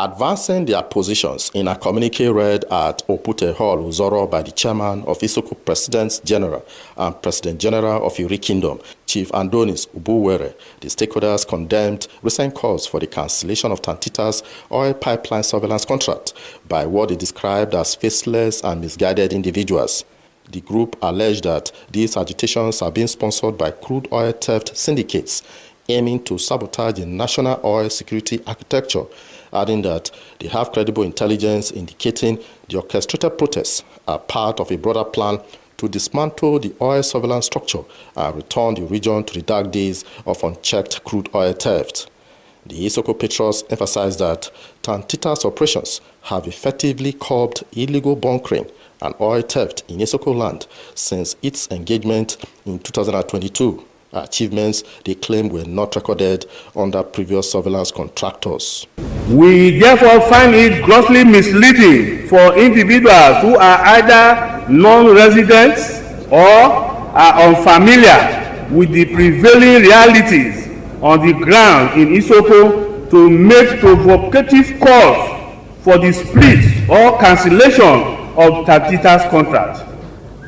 Advancing their positions in a communique read at Opute Hall, Ozoro, by the chairman of Isoko President General and President General of Irri Kingdom, Chief Adonis Ubuwere, the stakeholders condemned recent calls for the cancellation of Tantita's oil pipeline surveillance contract by what they described as faceless and misguided individuals. The group alleged that these agitations are being sponsored by crude oil theft syndicates aiming to sabotage the national oil security architecture, adding that they have credible intelligence indicating the orchestrated protests are part of a broader plan to dismantle the oil surveillance structure and return the region to the dark days of unchecked crude oil theft. The Isoko Patriots emphasized that Tantita's operations have effectively curbed illegal bunkering and oil theft in Isoko land since its engagement in 2022. Achievements they claim were not recorded under previous surveillance contractors. We therefore find it grossly misleading for individuals who are either non-residents or are unfamiliar with the prevailing realities on the ground in Isoko to make provocative calls for the split or cancellation of Tantita's contract.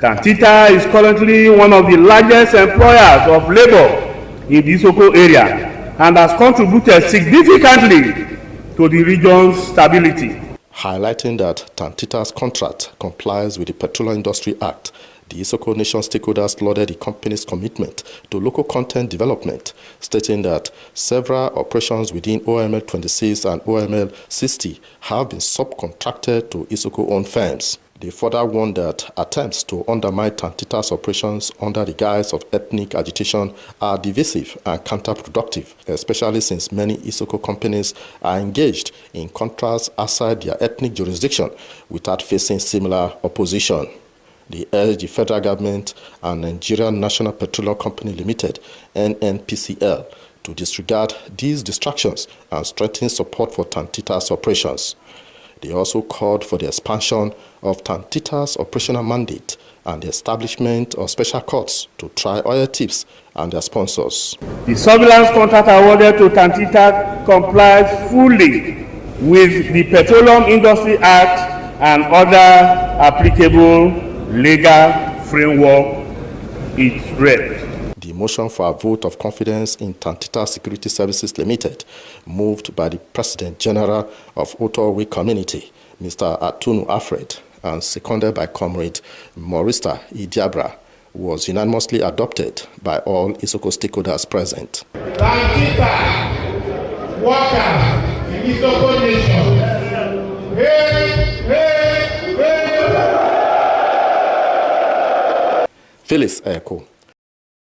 Tantita is currently one of the largest employers of labor in the Isoko area and has contributed significantly to the region's stability. Highlighting that Tantita's contract complies with the Petroleum Industry Act, the Isoko Nation stakeholders lauded the company's commitment to local content development, stating that several operations within OML 26 and OML 60 have been subcontracted to Isoko-owned firms. They further warned that attempts to undermine Tantita's operations under the guise of ethnic agitation are divisive and counterproductive, especially since many Isoko companies are engaged in contracts outside their ethnic jurisdiction without facing similar opposition. They urged the federal government and Nigerian National Petroleum Company Limited, NNPCL, to disregard these distractions and strengthen support for Tantita's operations. They also called for the expansion of Tantita's operational mandate and the establishment of special courts to try oil thieves and their sponsors. The surveillance contract awarded to Tantita complies fully with the Petroleum Industry Act and other applicable legal framework it read. The motion for a vote of confidence in Tantita Security Services Limited, moved by the President General of Ozoro Community, Mr. Atunu Alfred, and seconded by Comrade Morista Idiabra, was unanimously adopted by all Isoko stakeholders present. Tantita workers in Isoko Nation. Hey, hey, hey. Phyllis Eko.